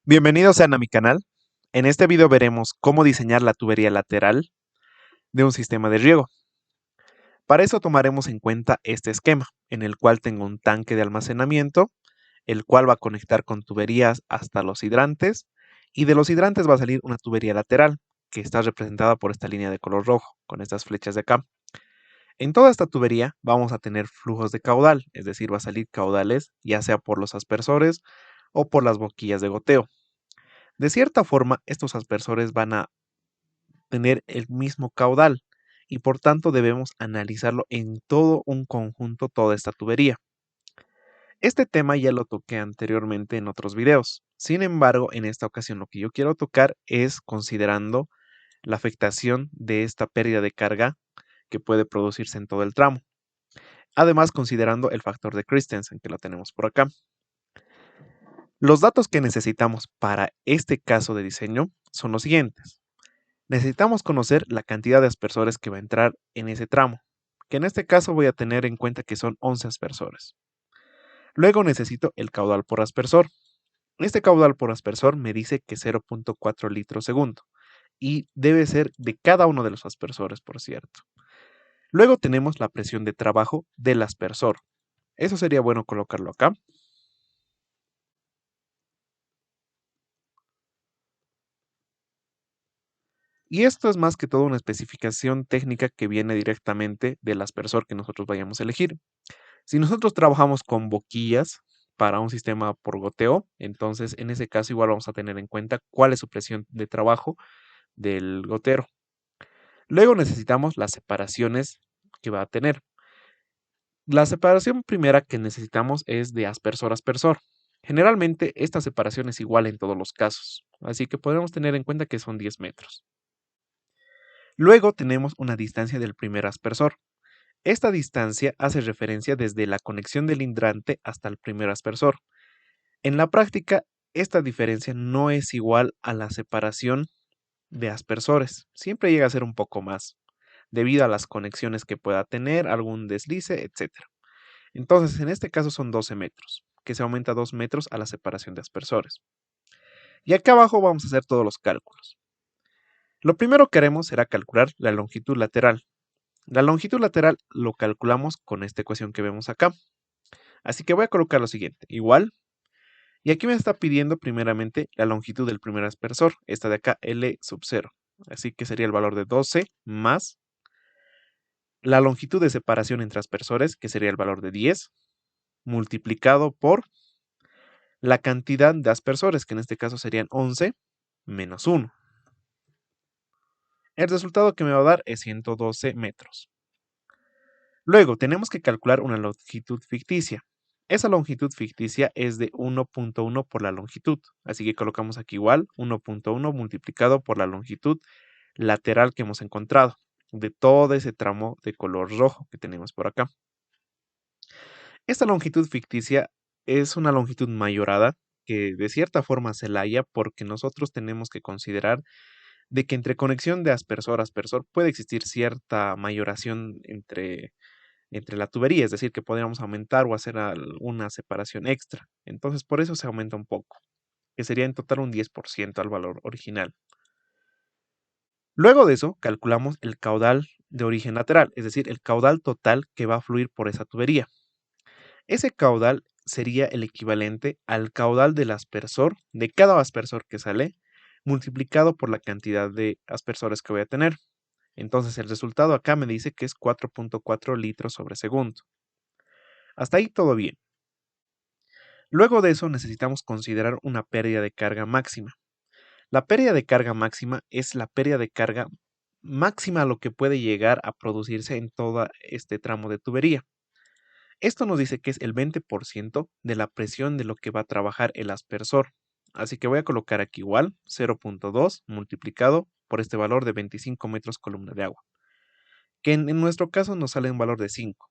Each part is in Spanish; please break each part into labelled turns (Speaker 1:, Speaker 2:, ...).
Speaker 1: Bienvenidos sean a mi canal. En este video veremos cómo diseñar la tubería lateral de un sistema de riego. Para eso tomaremos en cuenta este esquema, en el cual tengo un tanque de almacenamiento, el cual va a conectar con tuberías hasta los hidrantes, y de los hidrantes va a salir una tubería lateral, que está representada por esta línea de color rojo, con estas flechas de acá. En toda esta tubería vamos a tener flujos de caudal, es decir, va a salir caudales, ya sea por los aspersores o por las boquillas de goteo. De cierta forma, estos aspersores van a tener el mismo caudal y por tanto debemos analizarlo en todo un conjunto, toda esta tubería. Este tema ya lo toqué anteriormente en otros videos. Sin embargo, en esta ocasión lo que yo quiero tocar es considerando la afectación de esta pérdida de carga que puede producirse en todo el tramo. Además, considerando el factor de Christensen que lo tenemos por acá. Los datos que necesitamos para este caso de diseño son los siguientes. Necesitamos conocer la cantidad de aspersores que va a entrar en ese tramo, que en este caso voy a tener en cuenta que son 11 aspersores. Luego necesito el caudal por aspersor. Este caudal por aspersor me dice que 0.4 litros segundo y debe ser de cada uno de los aspersores, por cierto. Luego tenemos la presión de trabajo del aspersor. Eso sería bueno colocarlo acá. Y esto es más que todo una especificación técnica que viene directamente del aspersor que nosotros vayamos a elegir. Si nosotros trabajamos con boquillas para un sistema por goteo, entonces en ese caso igual vamos a tener en cuenta cuál es su presión de trabajo del gotero. Luego necesitamos las separaciones que va a tener. La separación primera que necesitamos es de aspersor a aspersor. Generalmente esta separación es igual en todos los casos, así que podemos tener en cuenta que son 10 metros. Luego tenemos una distancia del primer aspersor. Esta distancia hace referencia desde la conexión del hidrante hasta el primer aspersor. En la práctica, esta diferencia no es igual a la separación de aspersores. Siempre llega a ser un poco más, debido a las conexiones que pueda tener, algún deslice, etc. Entonces, en este caso son 12 metros, que se aumenta 2 metros a la separación de aspersores. Y acá abajo vamos a hacer todos los cálculos. Lo primero que haremos será calcular la longitud lateral. La longitud lateral lo calculamos con esta ecuación que vemos acá. Así que voy a colocar lo siguiente, igual. Y aquí me está pidiendo primeramente la longitud del primer aspersor, esta de acá, L sub 0. Así que sería el valor de 12 más la longitud de separación entre aspersores, que sería el valor de 10, multiplicado por la cantidad de aspersores, que en este caso serían 11 menos 1. El resultado que me va a dar es 112 metros. Luego tenemos que calcular una longitud ficticia. Esa longitud ficticia es de 1.1 por la longitud, así que colocamos aquí igual 1.1 multiplicado por la longitud lateral que hemos encontrado de todo ese tramo de color rojo que tenemos por acá. Esta longitud ficticia es una longitud mayorada que de cierta forma se la halla porque nosotros tenemos que considerar de que entre conexión de aspersor a aspersor puede existir cierta mayoración entre la tubería, es decir, que podríamos aumentar o hacer una separación extra. Entonces, por eso se aumenta un poco, que sería en total un 10% al valor original. Luego de eso, calculamos el caudal de origen lateral, es decir, el caudal total que va a fluir por esa tubería. Ese caudal sería el equivalente al caudal del aspersor, de cada aspersor que sale, multiplicado por la cantidad de aspersores que voy a tener. Entonces, el resultado acá me dice que es 4.4 litros sobre segundo. Hasta ahí todo bien. Luego de eso necesitamos considerar una pérdida de carga máxima. La pérdida de carga máxima es la pérdida de carga máxima a lo que puede llegar a producirse en todo este tramo de tubería. Esto nos dice que es el 20% de la presión de lo que va a trabajar el aspersor. Así que voy a colocar aquí igual 0.2 multiplicado por este valor de 25 metros columna de agua, que en nuestro caso nos sale un valor de 5.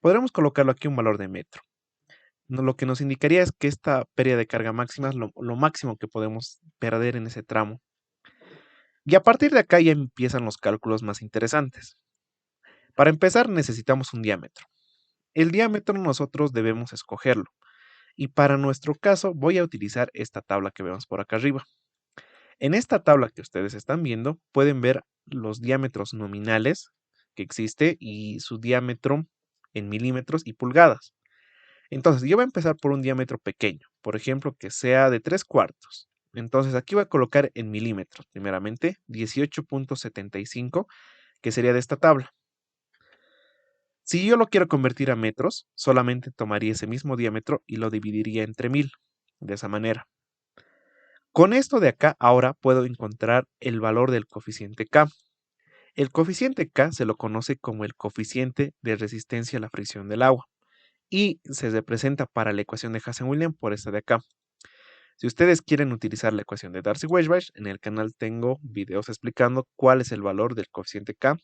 Speaker 1: Podremos colocarlo aquí un valor de metro. Lo que nos indicaría es que esta pérdida de carga máxima es lo máximo que podemos perder en ese tramo. Y a partir de acá ya empiezan los cálculos más interesantes. Para empezar necesitamos un diámetro. El diámetro nosotros debemos escogerlo. Y para nuestro caso voy a utilizar esta tabla que vemos por acá arriba. En esta tabla que ustedes están viendo pueden ver los diámetros nominales que existe y su diámetro en milímetros y pulgadas. Entonces yo voy a empezar por un diámetro pequeño, por ejemplo que sea de 3/4. Entonces aquí voy a colocar en milímetros, primeramente 18.75, que sería de esta tabla. Si yo lo quiero convertir a metros, solamente tomaría ese mismo diámetro y lo dividiría entre 1000, de esa manera. Con esto de acá, ahora puedo encontrar el valor del coeficiente K. El coeficiente K se lo conoce como el coeficiente de resistencia a la fricción del agua y se representa para la ecuación de Hazen-Williams por esta de acá. Si ustedes quieren utilizar la ecuación de Darcy-Weisbach, en el canal tengo videos explicando cuál es el valor del coeficiente K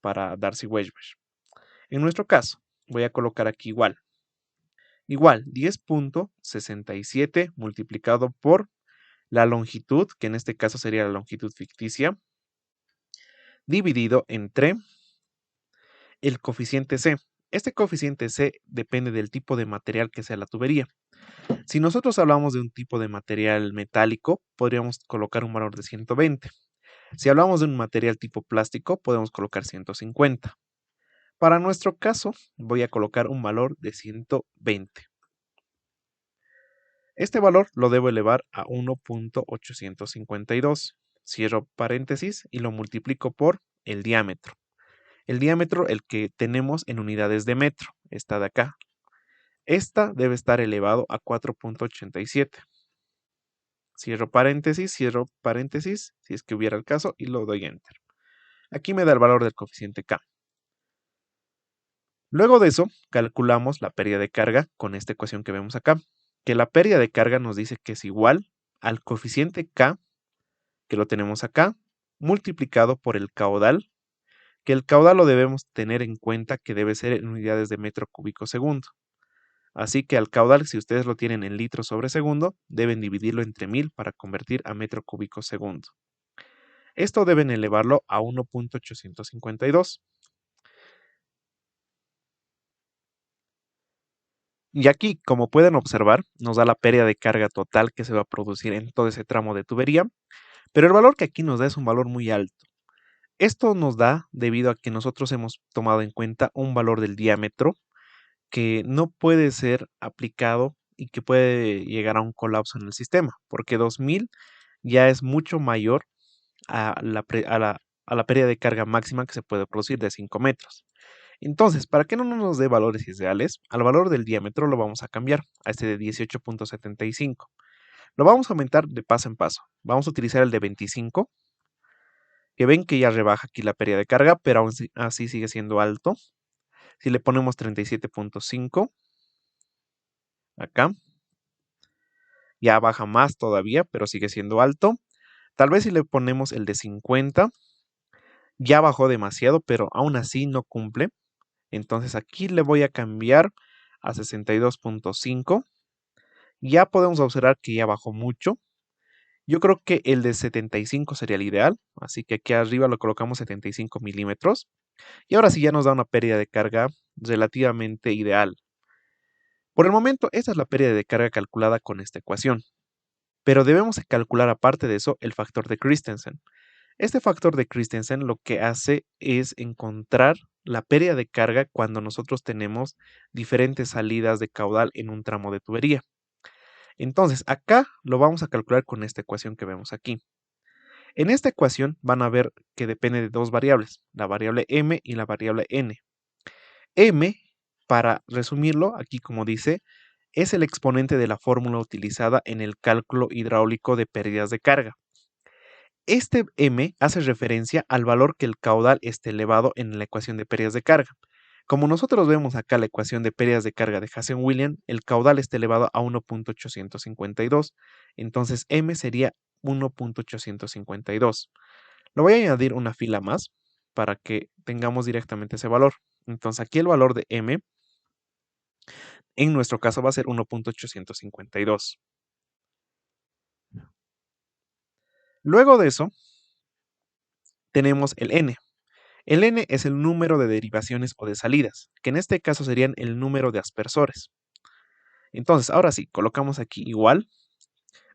Speaker 1: para Darcy-Weisbach. En nuestro caso, voy a colocar aquí igual. Igual, 10.67 multiplicado por la longitud, que en este caso sería la longitud ficticia, dividido entre el coeficiente C. Este coeficiente C depende del tipo de material que sea la tubería. Si nosotros hablamos de un tipo de material metálico, podríamos colocar un valor de 120. Si hablamos de un material tipo plástico, podemos colocar 150. Para nuestro caso, voy a colocar un valor de 120. Este valor lo debo elevar a 1.852. Cierro paréntesis y lo multiplico por el diámetro. El diámetro, el que tenemos en unidades de metro, está de acá. Esta debe estar elevado a 4.87. Cierro paréntesis, si es que hubiera el caso, y lo doy Enter. Aquí me da el valor del coeficiente K. Luego de eso, calculamos la pérdida de carga con esta ecuación que vemos acá, que la pérdida de carga nos dice que es igual al coeficiente K, que lo tenemos acá, multiplicado por el caudal, que el caudal lo debemos tener en cuenta que debe ser en unidades de metro cúbico segundo. Así que al caudal, si ustedes lo tienen en litros sobre segundo, deben dividirlo entre 1000 para convertir a metro cúbico segundo. Esto deben elevarlo a 1.852. Y aquí, como pueden observar, nos da la pérdida de carga total que se va a producir en todo ese tramo de tubería, pero el valor que aquí nos da es un valor muy alto. Esto nos da debido a que nosotros hemos tomado en cuenta un valor del diámetro que no puede ser aplicado y que puede llegar a un colapso en el sistema, porque 2000 ya es mucho mayor a la pérdida de carga máxima que se puede producir de 5 metros. Entonces, para que no nos dé valores ideales, al valor del diámetro lo vamos a cambiar a este de 18.75. Lo vamos a aumentar de paso en paso. Vamos a utilizar el de 25, que ven que ya rebaja aquí la pérdida de carga, pero aún así sigue siendo alto. Si le ponemos 37.5, acá, ya baja más todavía, pero sigue siendo alto. Tal vez si le ponemos el de 50, ya bajó demasiado, pero aún así no cumple. Entonces aquí le voy a cambiar a 62.5. Ya podemos observar que ya bajó mucho. Yo creo que el de 75 sería el ideal, así que aquí arriba lo colocamos 75 milímetros. Y ahora sí ya nos da una pérdida de carga relativamente ideal. Por el momento, esta es la pérdida de carga calculada con esta ecuación. Pero debemos calcular aparte de eso el factor de Christensen. Este factor de Christensen lo que hace es encontrar la pérdida de carga cuando nosotros tenemos diferentes salidas de caudal en un tramo de tubería. Entonces, acá lo vamos a calcular con esta ecuación que vemos aquí. En esta ecuación van a ver que depende de dos variables, la variable m y la variable n. M, para resumirlo, aquí como dice, es el exponente de la fórmula utilizada en el cálculo hidráulico de pérdidas de carga. Este m hace referencia al valor que el caudal esté elevado en la ecuación de pérdidas de carga. Como nosotros vemos acá la ecuación de pérdidas de carga de Hazen-Williams, el caudal está elevado a 1.852, entonces m sería 1.852. Le voy a añadir una fila más para que tengamos directamente ese valor. Entonces aquí el valor de m, en nuestro caso va a ser 1.852. Luego de eso, tenemos el n. El n es el número de derivaciones o de salidas, que en este caso serían el número de aspersores. Entonces, ahora sí, colocamos aquí igual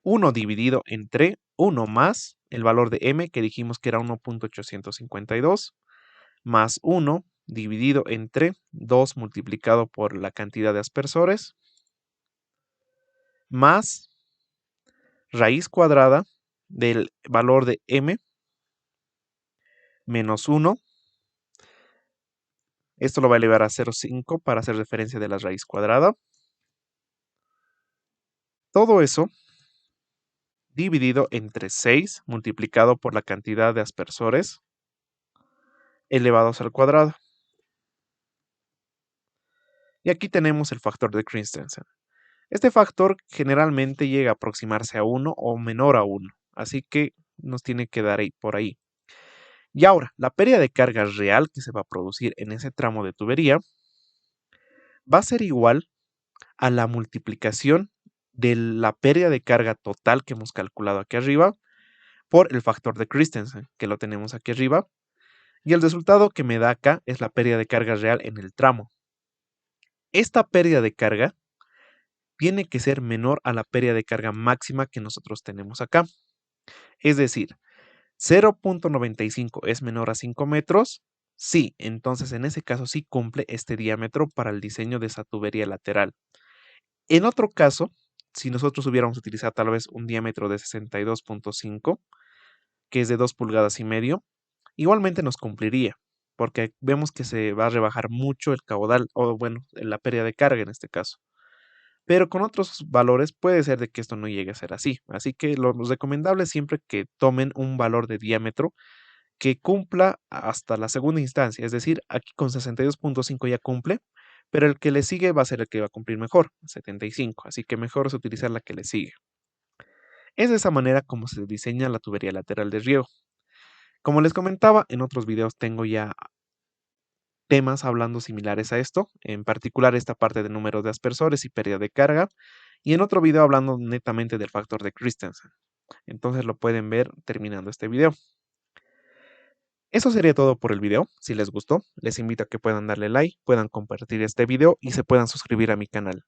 Speaker 1: 1 dividido entre 1 más el valor de m que dijimos que era 1.852 más 1 dividido entre 2 multiplicado por la cantidad de aspersores más raíz cuadrada del valor de m menos 1. Esto lo va a elevar a 0,5 para hacer referencia de la raíz cuadrada. Todo eso dividido entre 6 multiplicado por la cantidad de aspersores elevados al cuadrado. Y aquí tenemos el factor de Christensen. Este factor generalmente llega a aproximarse a 1 o menor a 1, así que nos tiene que dar ahí, por ahí. Y ahora, la pérdida de carga real que se va a producir en ese tramo de tubería va a ser igual a la multiplicación de la pérdida de carga total que hemos calculado aquí arriba por el factor de Christensen, que lo tenemos aquí arriba, y el resultado que me da acá es la pérdida de carga real en el tramo. Esta pérdida de carga tiene que ser menor a la pérdida de carga máxima que nosotros tenemos acá. Es decir, 0.95 es menor a 5 metros. Sí, entonces en ese caso sí cumple este diámetro para el diseño de esa tubería lateral. En otro caso, si nosotros hubiéramos utilizado tal vez un diámetro de 62.5, que es de 2 pulgadas y medio, igualmente nos cumpliría, porque vemos que se va a rebajar mucho el caudal, o bueno, la pérdida de carga en este caso. Pero con otros valores puede ser de que esto no llegue a ser así. Así que lo recomendable es siempre que tomen un valor de diámetro que cumpla hasta la segunda instancia. Es decir, aquí con 62.5 ya cumple, pero el que le sigue va a ser el que va a cumplir mejor, 75. Así que mejor es utilizar la que le sigue. Es de esa manera como se diseña la tubería lateral de riego. Como les comentaba, en otros videos tengo ya temas hablando similares a esto, en particular esta parte de número de aspersores y pérdida de carga, y en otro video hablando netamente del factor de Christensen. Entonces lo pueden ver terminando este video. Eso sería todo por el video. Si les gustó, les invito a que puedan darle like, puedan compartir este video y se puedan suscribir a mi canal.